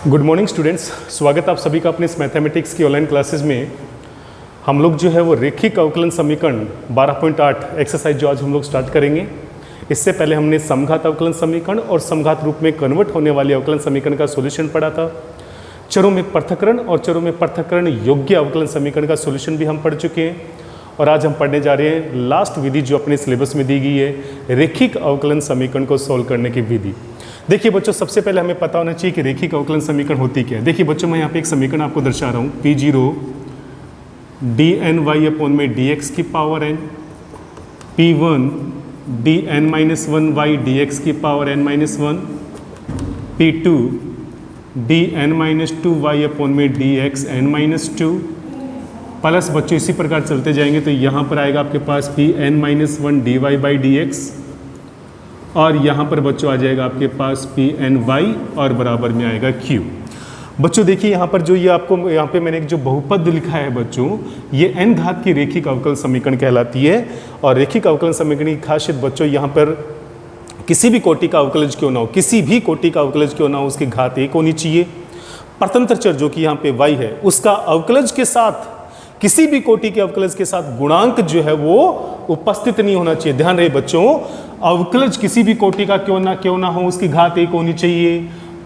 Good morning students, स्वागत आप सभी का अपने इस मैथमेटिक्स की ऑनलाइन क्लासेस में। हम लोग जो है वो रेखिक अवकलन समीकरण 12.8 एक्सरसाइज जो आज हम लोग स्टार्ट करेंगे। इससे पहले हमने समघात अवकलन समीकरण और समघात रूप में कन्वर्ट होने वाले अवकलन समीकरण का सॉल्यूशन पढ़ा था। चरों में पृथक्करण और चरों में पृथक्करण योग्य अवकलन समीकरण का सॉल्यूशन भी हम पढ़ चुके हैं। और आज हम पढ़ने जा रहे हैं लास्ट विधि जो अपने सिलेबस में दी गई है, रेखिक अवकलन समीकरण को सोल्व करने की विधि। देखिए बच्चों, सबसे पहले हमें पता होना चाहिए कि रेखिक अवकलन समीकरण होती क्या है। देखिए बच्चों, मैं यहाँ पे एक समीकरण आपको दर्शा रहा हूँ, P0 dny अपॉन में dx की power n, P1 dn-1y dx की power n-1, P2 dn-2y upon में dx n-2 प्लस बच्चों इसी प्रकार चलते जाएंगे तो यहाँ पर आएगा आपके पास Pn-1 dy/dx और यहाँ पर बच्चों आ जाएगा आपके पास Pny और बराबर में आएगा q। बच्चों देखिए यहाँ पर जो ये आपको यहाँ पे मैंने एक जो बहुपद लिखा है बच्चों, ये n घात की रेखिक अवकलन समीकरण कहलाती है। और रेखिक अवकलन समीकरण की खासियत बच्चों, यहाँ पर किसी भी कोटि का अवकलज क्यों ना हो, किसी भी कोटि का अवकलज क्यों ना हो, उसकी घात 1 होनी चाहिए। परतंत्र चर जो कि यहाँ पे y है, उसका अवकलज के साथ, किसी भी कोटि के अवकलज के साथ गुणांक जो है वो उपस्थित नहीं होना चाहिए। ध्यान रहे बच्चों, अवकलज किसी भी कोटि का क्यों ना हो, उसकी घात 1 होनी चाहिए।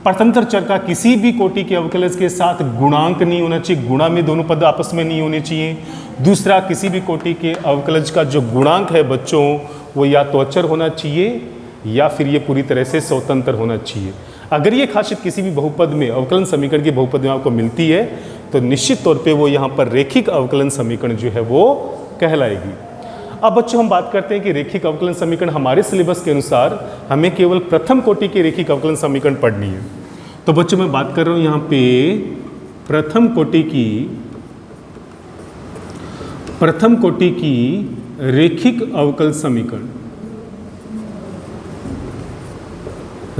परतंत्र चर का किसी भी कोटि के अवकलज के साथ गुणांक नहीं होना चाहिए, गुणा में दोनों पद आपस में नहीं होने चाहिए। दूसरा, किसी भी कोटि के अवकलज का जो गुणांक है बच्चों, वो या तो अचर होना चाहिए या फिर ये पूरी तरह से स्वतंत्र होना चाहिए। अगर ये खासियत किसी भी बहुपद में, अवकलन समीकरण के बहुपद में आपको मिलती है तो निश्चित तौर पे वो यहाँ पर रेखिक अवकलन समीकरण जो है वो कहलाएगी। अब बच्चों हम बात करते हैं कि रेखिक अवकलन समीकरण हमारे सिलेबस के अनुसार हमें केवल प्रथम कोटि के रेखिक अवकलन समीकरण पढ़नी है। तो बच्चों मैं बात कर रहा हूँ यहाँ पे प्रथम कोटि की रेखिक अवकल समीकरण,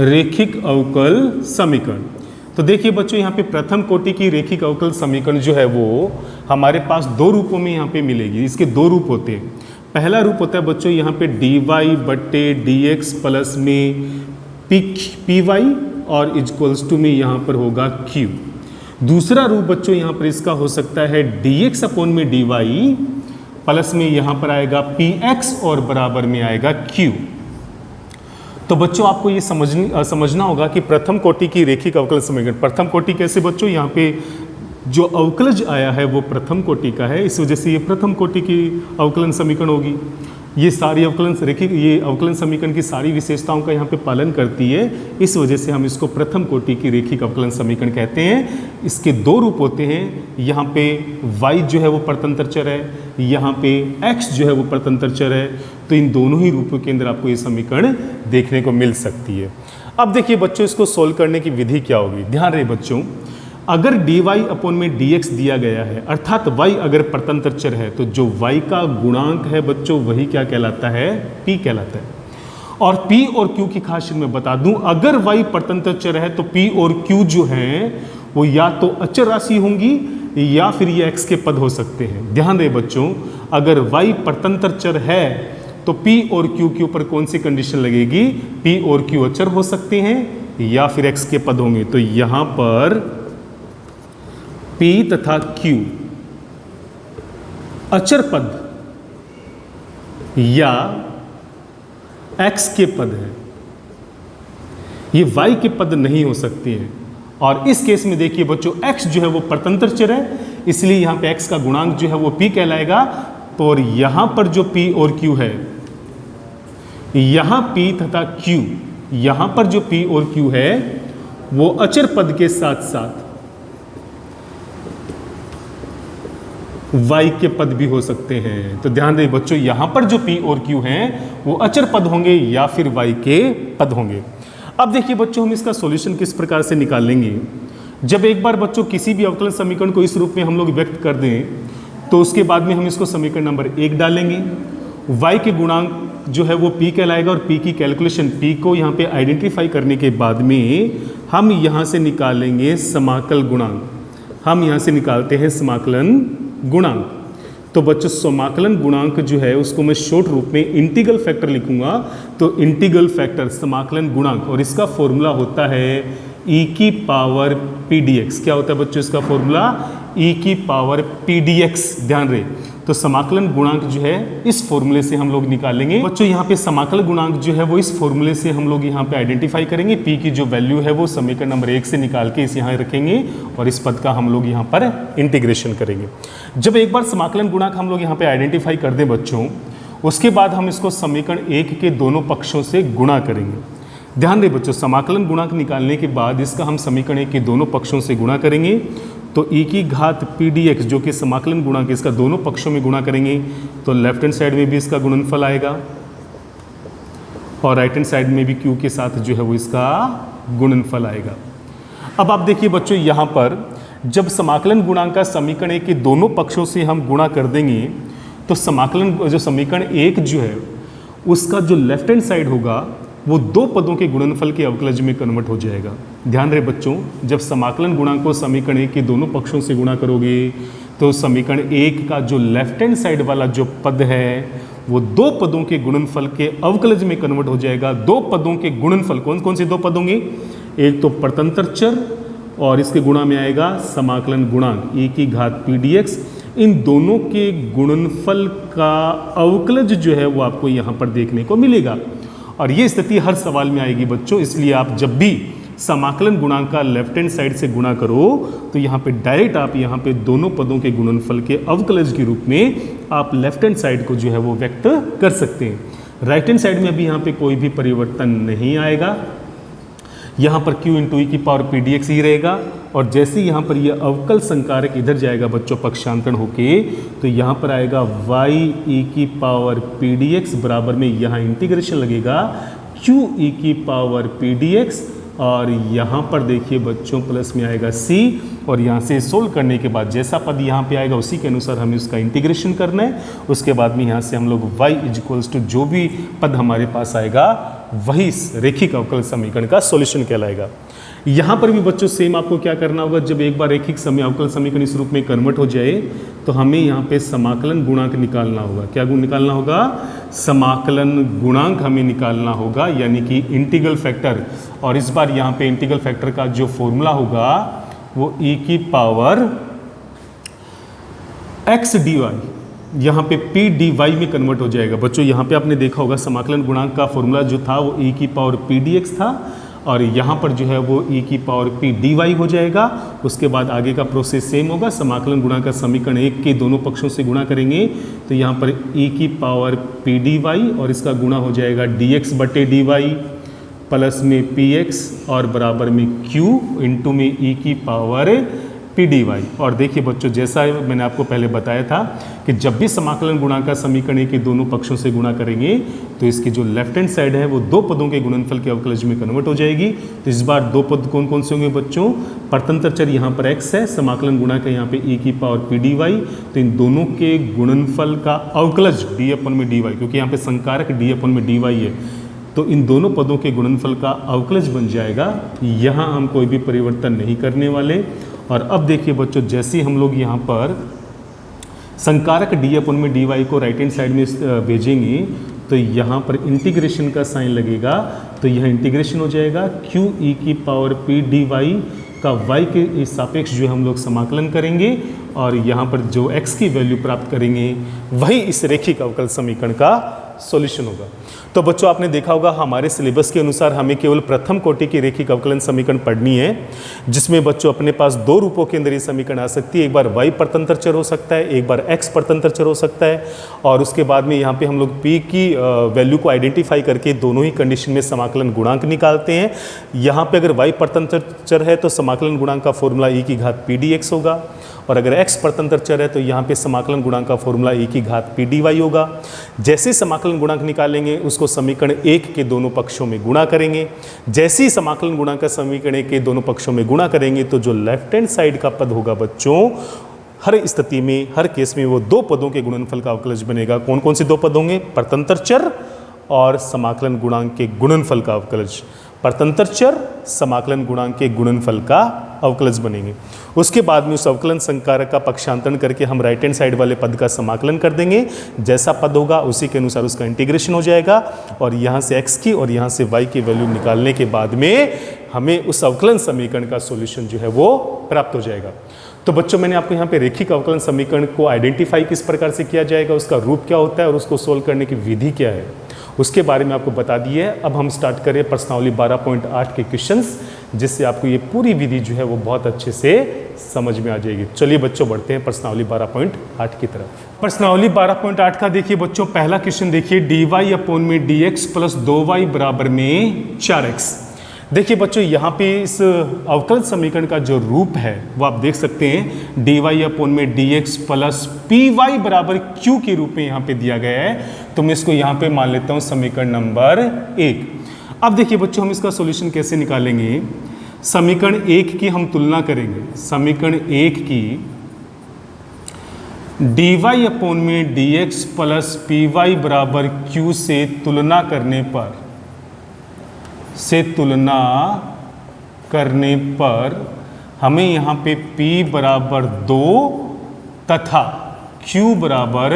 रेखिक अवकल समीकरण। तो देखिए बच्चों, यहाँ पे प्रथम कोटि की रेखिक अवकल समीकरण जो है वो हमारे पास दो रूपों में यहाँ पे मिलेगी। इसके दो रूप होते हैं। पहला रूप होता है बच्चों यहाँ पे dy/dx प्लस में py और इक्वल्स टू में यहाँ पर होगा q। दूसरा रूप बच्चों यहाँ पर इसका हो सकता है dx अपॉन में dy प्लस में यहाँ पर आएगा px और बराबर में आएगा q। तो बच्चों आपको ये समझना होगा कि प्रथम कोटि की रेखिक अवकलन समीकरण, प्रथम कोटि कैसे बच्चों, यहाँ पे जो अवकलज आया है वो प्रथम कोटि का है, इस वजह से ये प्रथम कोटि की अवकलन समीकरण होगी। ये सारी ये अवकलन समीकरण की सारी विशेषताओं का यहाँ पे पालन करती है, इस वजह से हम इसको प्रथम कोटि की रेखिक अवकलन समीकरण कहते हैं। इसके दो रूप होते हैं, यहाँ पे y जो है वो परतंत्र चर है, यहाँ पे x जो है वो परतंत्र चर है। तो इन दोनों ही रूपों के अंदर आपको ये समीकरण देखने को मिल सकती है। अब देखिए बच्चों, इसको सोल्व करने की विधि क्या होगी। ध्यान रहे बच्चों, अगर dy अपॉन में dx दिया गया है, अर्थात y अगर परतंत्र चर है, तो जो y का गुणांक है बच्चों वही क्या कहलाता है, p कहलाता है। और p और q की खासियत मैं बता दूं, अगर y परतंत्र चर है तो p और q जो है वो या तो अचर राशि होंगी या फिर ये x के पद हो सकते हैं। ध्यान रहे बच्चों, अगर y परतंत्र चर है तो p और q के ऊपर कौन सी कंडीशन लगेगी, p और q अचर हो सकते हैं या फिर x के पद होंगे। तो यहाँ पर P तथा Q अचर पद या X के पद है, ये Y के पद नहीं हो सकते हैं। और इस केस में देखिए बच्चों, X जो है वो परतंत्र चर है, इसलिए यहां पे X का गुणांक जो है वो P कहलाएगा। तो और यहां पर जो P और Q है, यहां P तथा Q, यहां पर जो P और Q है वो अचर पद के साथ साथ y के पद भी हो सकते हैं। तो ध्यान दें बच्चों, यहां पर जो p और q हैं वो अचर पद होंगे या फिर y के पद होंगे। अब देखिए बच्चों, हम इसका सॉल्यूशन किस प्रकार से निकालेंगे। जब एक बार बच्चों किसी भी अवकलन समीकरण को इस रूप में हम लोग व्यक्त कर दें तो उसके बाद में हम इसको समीकरण नंबर 1 डालेंगे। y के गुणांक जो है वो p कहलाएगा और p की कैलकुलेशन, p को यहाँ पे आइडेंटिफाई करने के बाद में हम यहाँ से निकालेंगे समाकल गुणांक। हम यहाँ से निकालते हैं समाकलन गुणांक। तो बच्चों समाकलन गुणांक जो है उसको मैं शॉर्ट रूप में इंटीग्रल फैक्टर लिखूंगा। तो इंटीग्रल फैक्टर समाकलन गुणांक, और इसका फॉर्मूला होता है e की पावर पी डी एक्स। क्या होता है बच्चों इसका फॉर्मूला? e की पावर पी डी एक्स। ध्यान रहे, तो समाकलन गुणांक जो है इस फॉर्मूले से हम लोग निकालेंगे। बच्चों यहाँ पे समाकलन गुणांक जो है वो इस फॉर्मूले से हम लोग यहाँ पे आइडेंटिफाई करेंगे। p की जो वैल्यू है वो समीकरण नंबर 1 से निकाल के इस यहाँ रखेंगे और इस पद का हम लोग यहाँ पर इंटीग्रेशन करेंगे। जब एक बार समाकलन गुणांक हम लोग यहाँ पे आइडेंटिफाई कर दें बच्चों, उसके बाद हम इसको समीकरण 1 के दोनों पक्षों से गुणा करेंगे। ध्यान रहे बच्चों, समाकलन गुणांक निकालने के बाद इसका हम समीकरण 1 के दोनों पक्षों से गुणा करेंगे। तो e की घात पी डी एक्स जो कि समाकलन गुणांक, इसका दोनों पक्षों में गुणा करेंगे तो लेफ्ट हैंड साइड में भी इसका गुणनफल आएगा और राइट हैंड साइड में भी q के साथ जो है वो इसका गुणनफल आएगा। अब आप देखिए बच्चों, यहाँ पर जब समाकलन गुणांक का समीकरण 1 के दोनों पक्षों से हम गुणा कर देंगे तो समाकलन जो समीकरण 1 जो है उसका जो लेफ्ट हैंड साइड होगा वो दो पदों के गुणनफल के अवकलज में कन्वर्ट हो जाएगा। ध्यान रहे बच्चों, जब समाकलन गुणांक को समीकरण 1 के दोनों पक्षों से गुणा करोगे तो समीकरण 1 का जो लेफ्ट हैंड साइड वाला जो पद है वो दो पदों के गुणनफल के अवकलज में कन्वर्ट हो जाएगा। दो पदों के गुणनफल कौन कौन से दो पद होंगे? एक तो परतंत्र चर और इसके गुणा में आएगा समाकलन गुणांक e की घात पी डी एक्स। इन दोनों के गुणनफल का अवकलज जो है वो आपको यहाँ पर देखने को मिलेगा और ये स्थिति हर सवाल में आएगी बच्चों। इसलिए आप जब भी समाकलन गुणांक का लेफ्ट हैंड साइड से गुणा करो तो यहाँ पे डायरेक्ट आप यहाँ पे दोनों पदों के गुणनफल के अवकलज के रूप में आप लेफ्ट हैंड साइड को जो है वो व्यक्त कर सकते हैं। राइट हैंड साइड में अभी यहाँ पे कोई भी परिवर्तन नहीं आएगा, यहाँ पर q इंटू ई की पावर पी डी एक्स ही रहेगा और जैसे यहाँ पर यह अवकल संकारक इधर जाएगा बच्चों पक्षांतरण होके तो यहाँ पर आएगा y e की पावर पी डी एक्स बराबर में यहाँ इंटीग्रेशन लगेगा q e की पावर पी डी एक्स और यहाँ पर देखिए बच्चों प्लस में आएगा c और यहाँ से सोल्व करने के बाद जैसा पद यहाँ पे आएगा उसी के अनुसार हमें उसका इंटीग्रेशन करना है। उसके बाद में यहाँ से हम लोग y इक्वल्स टू जो भी पद हमारे पास आएगा वही रेखिक अवकल समीकरण का सॉल्यूशन कहलाएगा। यहाँ पर भी बच्चों सेम आपको क्या करना होगा, जब एक बार रेखिक अवकल समीकरण इस रूप में कन्वर्ट हो जाए तो हमें यहाँ पे समाकलन गुणांक निकालना होगा। क्या गुण निकालना होगा? समाकलन गुणांक हमें निकालना होगा, यानी कि इंटीग्रल फैक्टर। और इस बार यहाँ पे इंटीग्रल फैक्टर का जो फॉर्मूला होगा वो e की पावर x dy यहाँ पे p dy में कन्वर्ट हो जाएगा। बच्चों यहाँ पे आपने देखा होगा समाकलन गुणांक का फॉर्मूला जो था वो e की पावर p dx था और यहाँ पर जो है वो e की पावर p dy हो जाएगा। उसके बाद आगे का प्रोसेस सेम होगा, समाकलन गुणांक का समीकरण 1 के दोनों पक्षों से गुणा करेंगे तो यहाँ पर e की पावर p dy और इसका गुणा हो जाएगा dx बटे dy प्लस में px और बराबर में q इंटू में e की पावर पी डी वाई। और देखिए बच्चों, जैसा मैंने आपको पहले बताया था कि जब भी समाकलन गुणांक का समीकरण के दोनों पक्षों से गुणा करेंगे तो इसकी जो लेफ्ट हैंड साइड है वो दो पदों के गुणनफल के अवकलज में कन्वर्ट हो जाएगी। तो इस बार दो पद कौन कौन से होंगे बच्चों? परतंत्र चर यहाँ पर x है, समाकलन गुणांक है यहाँ पे e की पावर पी डी वाई। तो इन दोनों के गुणनफल का अवकलज डी अपन में डी वाई, क्योंकि यहाँ पे संकारक डी अपन में डी वाई है, तो इन दोनों पदों के गुणनफल का अवकलज बन जाएगा। यहाँ हम कोई भी परिवर्तन नहीं करने वाले। और अब देखिए बच्चों, जैसे हम लोग यहाँ पर संकारक डी अपन में डी वाई को राइट हैंड साइड में भेजेंगे तो यहाँ पर इंटीग्रेशन का साइन लगेगा, तो यह इंटीग्रेशन हो जाएगा q e की पावर p dy का y के सापेक्ष जो हम लोग समाकलन करेंगे और यहाँ पर जो x की वैल्यू प्राप्त करेंगे वही इस रेखिक अवकल समीकरण का सॉल्यूशन होगा। तो बच्चों आपने देखा होगा हमारे सिलेबस के अनुसार हमें केवल प्रथम कोटि की रेखिक अवकलन समीकरण पढ़नी है, जिसमें बच्चों अपने पास दो रूपों के अंदर ये समीकरण आ सकती है। एक बार y परतंत्र चर हो सकता है, एक बार x परतंत्र चर हो सकता है और उसके बाद में यहाँ पे हम लोग p की वैल्यू को आइडेंटिफाई करके दोनों ही कंडीशन में समाकलन गुणांक निकालते हैं। यहाँ पे अगर y परतंत्र चर है तो समाकलन गुणांक का फॉर्मूला e की घात p dx होगा और अगर x परतंत्र चर है तो यहाँ पे समाकलन गुणांक का फॉर्मूला e की घात p dy होगा। जैसे समाकलन गुणांक निकालेंगे उसको समीकरण 1 के दोनों पक्षों में गुणा करेंगे। जैसे ही समाकलन गुणांक का समीकरण 1 के दोनों पक्षों में गुणा करेंगे तो जो लेफ्ट हैंड साइड का पद होगा बच्चों, हर स्थिति में हर केस में वो दो पदों के गुणनफल का अवकलज बनेगा। कौन कौन से दो पद होंगे? परतंत्र चर और समाकलन गुणांक के गुणनफल का अवकलज। परतंत्र चर, समाकलन गुणांक के गुणनफल का अवकलज बनेंगे। उसके बाद में उस अवकलन संकारक का पक्षांतरण करके हम राइट हैंड साइड वाले पद का समाकलन कर देंगे। जैसा पद होगा उसी के अनुसार उसका इंटीग्रेशन हो जाएगा और यहाँ से x की और यहाँ से y की वैल्यू निकालने के बाद में हमें उस अवकलन समीकरण का सॉल्यूशन जो है वो प्राप्त हो जाएगा। तो बच्चों मैंने आपको यहाँ पे रेखिक अवकलन समीकरण को आइडेंटिफाई किस प्रकार से किया जाएगा, उसका रूप क्या होता है और उसको सोल्व करने की विधि क्या है, उसके बारे में आपको बता दी है। अब हम स्टार्ट करें प्रश्नावली 12.8 के क्वेश्चंस, जिससे आपको ये पूरी विधि जो है वो बहुत अच्छे से समझ में आ जाएगी। चलिए बच्चों बढ़ते हैं प्रश्नावली 12.8 की तरफ। प्रश्नावली 12.8 का देखिए बच्चों पहला क्वेश्चन देखिए, dy अपॉन में dx प्लस 2y बराबर में 4x। देखिए बच्चों यहाँ पे इस अवकलन समीकरण का जो रूप है वो आप देख सकते हैं, dy अपॉन में dx प्लस py बराबर q के रूप में यहाँ पे दिया गया है। तो मैं इसको यहाँ पे मान लेता हूँ समीकरण नंबर 1। अब देखिए बच्चों हम इसका सॉल्यूशन कैसे निकालेंगे। समीकरण 1 की हम तुलना करेंगे, समीकरण 1 की dy अपॉन में dx प्लस py बराबर q से तुलना करने पर हमें यहाँ पे p बराबर 2 तथा q बराबर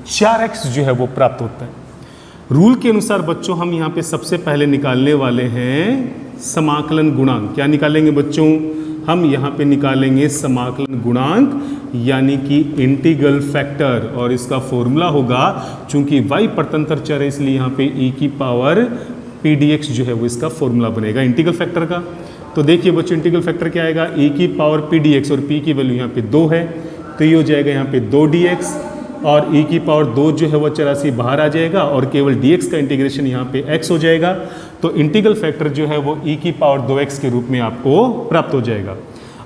4x जो है वो प्राप्त होता है। रूल के अनुसार बच्चों हम यहाँ पे सबसे पहले निकालने वाले हैं समाकलन गुणांक। क्या निकालेंगे बच्चों, हम यहाँ पे निकालेंगे समाकलन गुणांक यानी कि इंटीग्रल फैक्टर, और इसका फॉर्मूला होगा, चूंकि y परतंत्र चर है इसलिए यहाँ पे e की पावर pdx जो है वो इसका फॉर्मूला बनेगा इंटीग्रल फैक्टर का। तो देखिए बच्चों इंटीग्रल फैक्टर क्या आएगा, e की पावर pdx और p की वैल्यू यहाँ पे 2 है तो ये हो जाएगा यहाँ पे 2dx, और e की पावर 2 जो है वो 84 बाहर आ जाएगा और केवल dx का इंटीग्रेशन यहाँ पे x हो जाएगा। तो इंटीग्रल फैक्टर जो है वो e की पावर 2x के रूप में आपको प्राप्त हो जाएगा।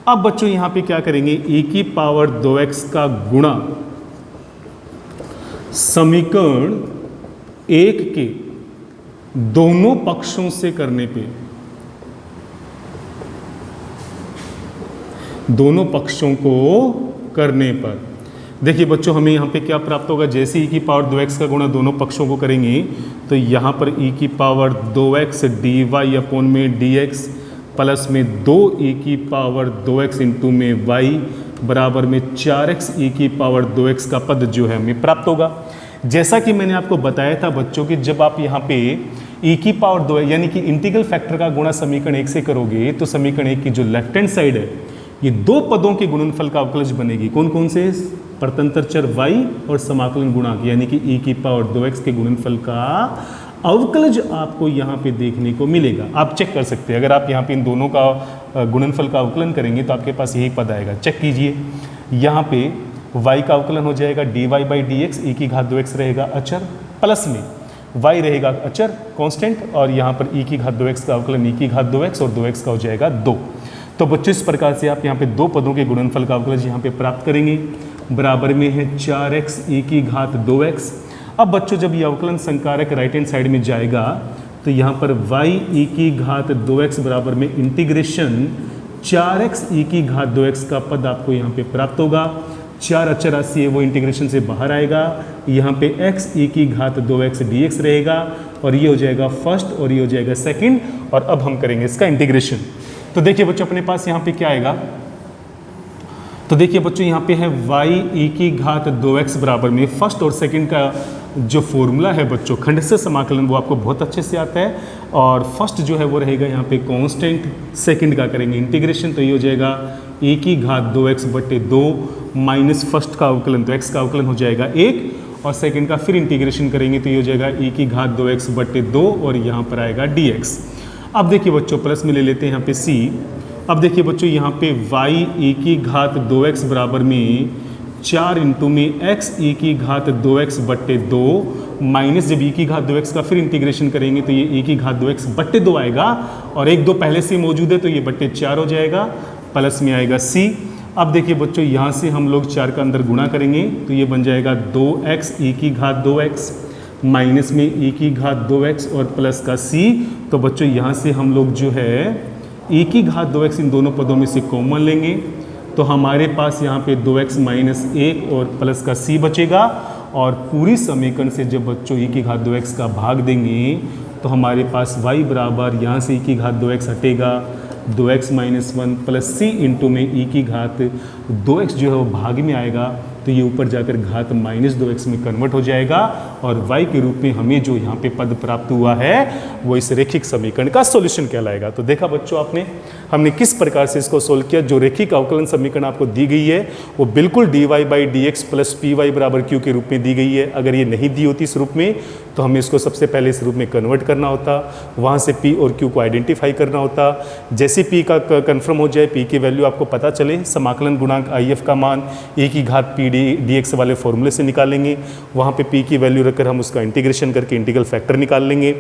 अब बच्चों यहाँ पे क्या करेंगे, e की पावर 2x का गुणा समीकरण 1 के दोनों पक्षों से करने पे, दोनों पक्षों को करने पर देखिए बच्चों हमें यहाँ पे क्या प्राप्त होगा, जैसे e की पावर 2x का गुणा दोनों पक्षों को करेंगे तो यहाँ पर e की पावर 2x dy अपॉन में dx प्लस में 2e की पावर 2x इंटू में y बराबर में 4x e की पावर 2x का पद जो है हमें प्राप्त होगा। जैसा कि मैंने आपको बताया था बच्चों कि जब आप यहाँ पे e की पावर 2 यानी कि इंटीग्रल फैक्टर का गुणा समीकरण 1 से करोगे तो समीकरण 1 की जो लेफ्ट हैंड साइड है ये दो पदों के गुणनफल का अवकलज बनेगी। कौन कौन से, परतंत्र चर y और समाकलन गुणांक यानी कि e की पावर 2x के गुणनफल का अवकलज आपको यहाँ पे देखने को मिलेगा। आप चेक कर सकते हैं, अगर आप यहाँ पे इन दोनों का गुणनफल का अवकलन करेंगे तो आपके पास यही पद आएगा। चेक कीजिए, यहाँ पे y का अवकलन हो जाएगा dy बाई dx, e की घात 2x रहेगा अचर, प्लस में y रहेगा अचर कांस्टेंट, और यहाँ पर e की घात 2x का अवकलन e की घात 2x और 2x का हो जाएगा 2। तो बच्चों इस प्रकार से आप यहाँ पे दो पदों के गुणनफल का अवकलज यहाँ पे प्राप्त करेंगे। बराबर में है 4x e की घात 2x। अब बच्चों जब ये अवकलन संकारक राइट हैंड साइड में जाएगा तो यहाँ पर y e की घात 2x बराबर में इंटीग्रेशन 4x e की घात 2x का पद आपको यहाँ पे प्राप्त होगा। 4 अचर राशि है वो इंटीग्रेशन से बाहर आएगा, यहाँ पे x e की घात 2x dx रहेगा और ये हो जाएगा फर्स्ट और ये हो जाएगा सेकंड, और अब हम करेंगे इसका इंटीग्रेशन। तो देखिए बच्चों अपने पास यहाँ पे क्या आएगा, तो देखिए बच्चों यहाँ पे है y e की घात 2x बराबर में फर्स्ट और सेकंड का जो फॉर्मूला है बच्चों खंडशः समाकलन वो आपको बहुत अच्छे से आता है, और फर्स्ट जो है वो रहेगा यहाँ पे कांस्टेंट, सेकंड का करेंगे इंटीग्रेशन तो ये हो जाएगा e की घात 2x बटे 2 माइनस फर्स्ट का अवकलन तो x का अवकलन हो जाएगा 1 और सेकंड का फिर इंटीग्रेशन करेंगे तो ये हो जाएगा e की घात 2x बटे 2 और यहाँ पर आएगा dx। अब देखिए बच्चों प्लस में ले लेते हैं यहाँ पे c। अब देखिए बच्चों यहाँ पे y e की घात 2x बराबर में 4 इंटू में x e की घात 2x बट्टे 2 माइनस जब e की घात 2x का फिर इंटीग्रेशन करेंगे तो ये e की घात 2x बट्टे 2 आएगा और 1 2 पहले से मौजूद है तो ये बट्टे 4 हो जाएगा, प्लस में आएगा c। अब देखिए बच्चों यहाँ से हम लोग 4 का अंदर गुणा करेंगे तो ये बन जाएगा 2x e की घात 2x माइनस में e की घात 2x और प्लस का c। तो बच्चों यहाँ से हम लोग जो है e की घात 2x इन दोनों पदों में से कॉमन लेंगे तो हमारे पास यहाँ पे 2x माइनस 1 और प्लस का c बचेगा, और पूरी समीकरण से जब बच्चों e की घात 2x का भाग देंगे तो हमारे पास y बराबर यहाँ से e की घात 2x हटेगा, 2x minus 1 plus c into में e की घात 2x जो है वो भाग में आएगा, तो ये ऊपर जाकर घात माइनस 2x में कन्वर्ट हो जाएगा और y के रूप में हमें जो यहाँ पे पद प्राप्त हुआ है वो इस रेखिक समीकरण का सॉल्यूशन कहलाएगा। तो देखा बच्चों आपने हमने किस प्रकार से इसको सोल्व किया। जो रेखिक अवकलन समीकरण आपको दी गई है वो बिल्कुल dy by D X plus P Y बराबर क्यू के रूप में दी गई है। अगर ये नहीं दी होती इस रूप में तो हमें इसको सबसे पहले इस रूप में कन्वर्ट करना होता, वहाँ से p और q को आइडेंटिफाई करना होता। जैसे p का कन्फर्म हो जाए, p की वैल्यू आपको पता चले, समाकलन गुणांक if का मान e की घात p dx वाले फॉर्मूले से निकालेंगे। वहाँ पे p की वैल्यू रखकर हम उसका इंटीग्रेशन करके इंटीग्रल फैक्टर निकाल लेंगे।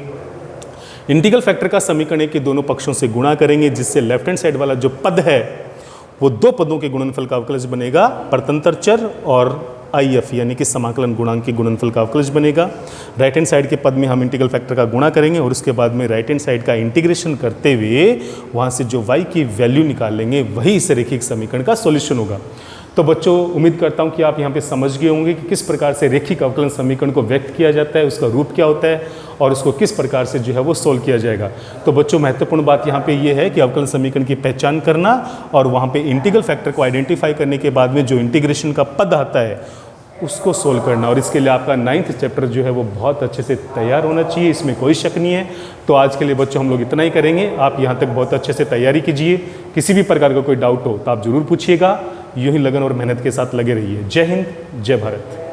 इंटीग्रल फैक्टर का समीकरण है कि दोनों पक्षों से गुणा करेंगे, जिससे लेफ्ट हैंड साइड वाला जो पद है वो दो पदों के गुणनफल का अवकलज बनेगा, परतंत्र चर और IF यानी कि समाकलन गुणांक के गुणनफल का अवकलज बनेगा। राइट हैंड साइड के पद में हम इंटीग्रल फैक्टर का गुणा करेंगे और उसके बाद में राइट हैंड साइड का इंटीग्रेशन करते हुए वहाँ से जो y की वैल्यू निकालेंगे वही इस रेखिक समीकरण का सॉल्यूशन होगा। तो बच्चों उम्मीद करता हूँ कि आप यहाँ पे समझ गए होंगे कि किस प्रकार से रेखिक अवकलन समीकरण को व्यक्त किया जाता है, उसका रूप क्या होता है और उसको किस प्रकार से जो है वो सोल्व किया जाएगा। तो बच्चों महत्वपूर्ण बात यहाँ पे ये है कि अवकलन समीकरण की पहचान करना और वहाँ पे इंटीग्रल फैक्टर को आइडेंटिफाई करने के बाद में जो इंटीग्रेशन का पद आता है उसको सोल्व करना, और इसके लिए आपका 9th चैप्टर जो है वो बहुत अच्छे से तैयार होना चाहिए, इसमें कोई शक नहीं है। तो आज के लिए बच्चों हम लोग इतना ही करेंगे। आप यहाँ तक बहुत अच्छे से तैयारी कीजिए, किसी भी प्रकार का कोई डाउट हो तो आप ज़रूर पूछिएगा। यूँ ही लगन और मेहनत के साथ लगे रहिए। जय हिंद, जय भारत।